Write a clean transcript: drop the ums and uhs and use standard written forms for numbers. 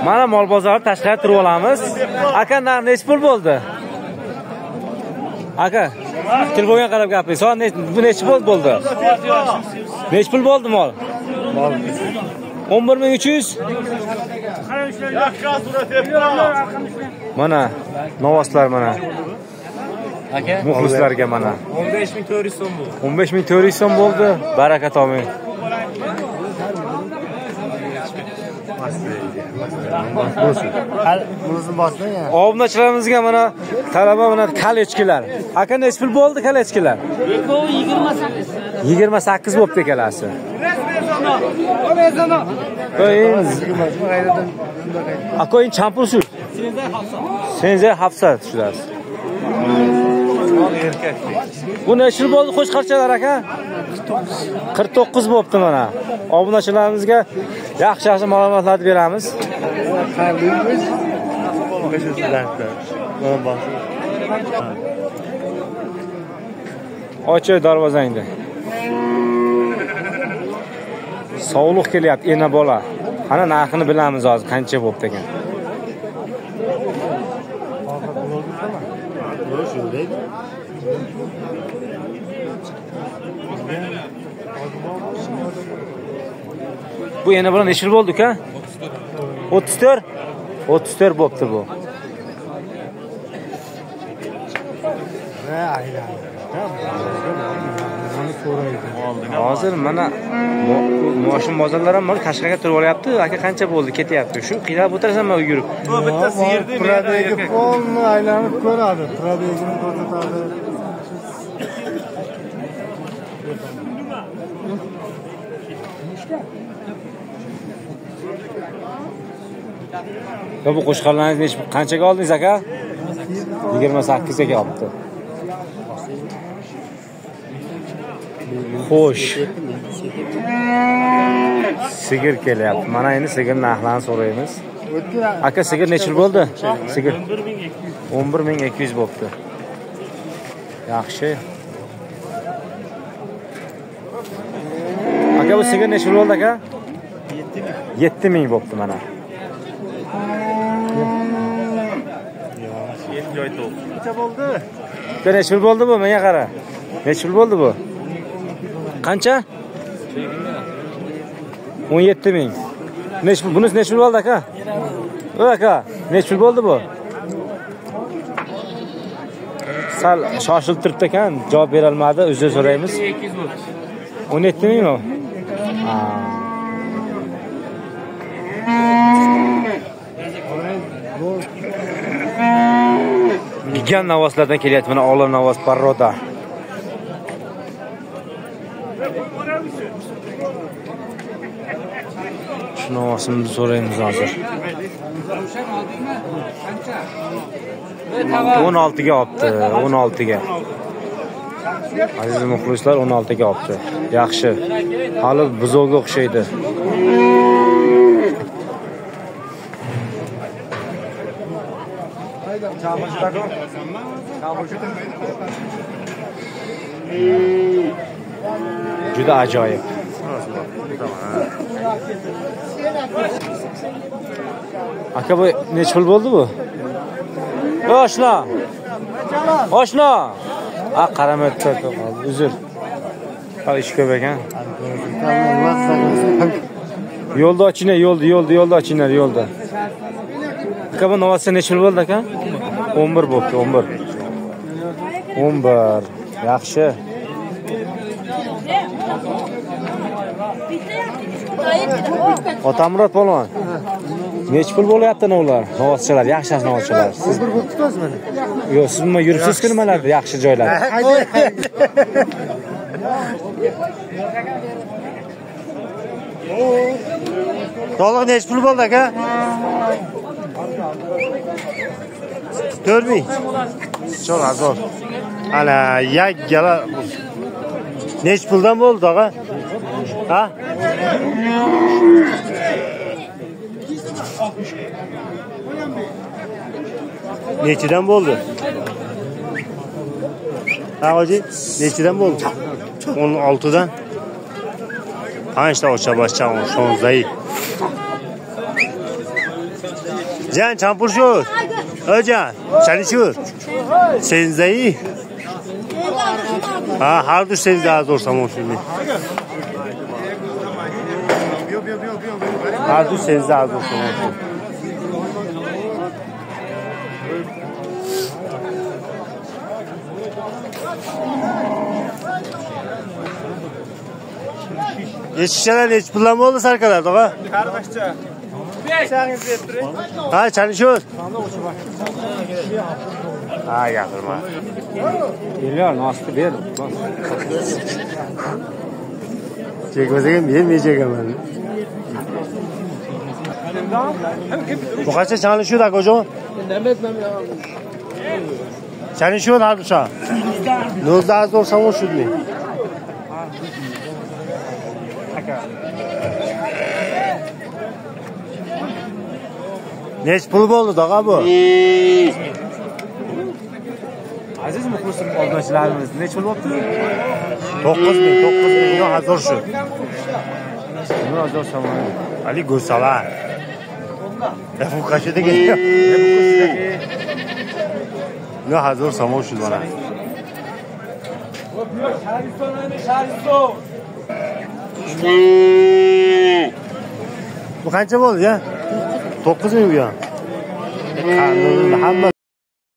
Mana mol bozori tashqarida turib olamiz. Aka, necha pul bo'ldi? Aka, telefonga qarab gapiring. Soat bu necha pul bo'ldi? Necha pul bo'ldi mol? 11300. Mana novoslar mana. Aka, muxlislarga mana 15400 so'm bo'ldi. 15400 so'm bo'ldi. Baraka toping. Obunachilarimizga mana talaba mana kalechkilar. Aka, necha pul bo'ldi kalechkilar? 28 bo'libdi ekalasi. Akoyin champur shu. Senze hafsa tushirasiz. Bu necha yil bo'ldi qo'shqarchalar aka? 49 bo'libdi mana. Obunachilarimizga yaxshi ma'lumotlar beramiz. Ochi darvozangni. Sovliq kelyapti, ena bola. Ana narxini bilamiz hozir qancha bo'libdi ekan. Bu ena bola necha yil bo'ldi uka? 34. 34 bo'libdi bu. Hozir mana moshin bozorlar ham mana Qashqarga turib olyapti. Aka, qancha bo'ldi? Ketyapti. Shu qiyab o'tirasanmi yurib? Bu bitta sigirdi, Pradagi polni aylanib ko'radi. Pradagini ko'rsatadi. Bu qo'shqarlaringiz qanchaga oldingiz aka? 28 ga olibdi. Xo'sh. Sigir kelyapti. Mana endi sigir narxlarini so'raymiz. Aka, sigir necha yil bo'ldi? Sigir 11200 bo'libdi. Yaxshi. Aka, bu sigir necha yil bo'ldi aka? 7000 bo'libdi mana. Joy to'q. Necha bo'ldi? Necha yil bo'ldi bu? Menga qara. Necha yil bo'ldi bu? Qancha? 17000. Bunisi necha yil bo'ldi aka? Aka, necha yil bo'ldi bu? Sal shoshilib turibdi ekan, javob bera olmadi. Uzr so'raymiz. 17000 mi? Gigant navoslardan kelyapti. Mana ola navos parroda. Shu navosimizni so'raymiz hozir. 16 ga olibdi, 16 ga. Aziz muxlislar, 16 ga olibdi. Yaxshi. Hali buzovga o'xshaydi. Juda ajoyib. Aka, bu necha pul bo'ldi bu? Oshna. Oshna. Qaramayapti. Uzr. Hali ish ko'p ekan. Yo'lda ochinglar, yo'lda ochinglar, yo'lda. Aka, bu novasi necha pul bo'ldi aka? 11 bo'libdi, 11. 11. Yaxshi. Otamurod polvon. Necha pul bo'lyapti ular? Novoschalar, yaxshi novoschalar. Siz bir bo'libdi o'zimni. Yo'q, siz nima yuribsiz-ku nimalarda yaxshi joylarda? To'liq necha pul bo'ldi aka? 4000. Çok azor. Ana yaggala. Neç puldan bo'ldi og'a? Ha? Nechidan bo'ldi? Ha, hoji, nechidan bo'ldi? 16 dan. Qancha ocha boshqa 16. Can champurshur. Can, chanishur. Senzai. Ha, har du senza azor samoshuni. Har du senza azor samoshuni. Yetişçiler hiç bulanma oldu sarkalar da. Kardeşçe. Ha çalışıyor. Ha yakırma. Geliyor nasıl bir. Çekmesek mi yemeyecek hemen. Bu kaçta çalışıyor da koca? Çalışıyor harbi şu an. Nuzda az olsa o şu değil. Neç pul oldu da bu? Aziz muhlislar obunachilarimiz necha pul bo'pti? 9.000 yo hazır şu. Nima azor somon. Ali Gosala. Bu kaçta geliyor? Ne hazır somon şu bana. Bu kaça oldu ya? 9.000 bu ya. Hamma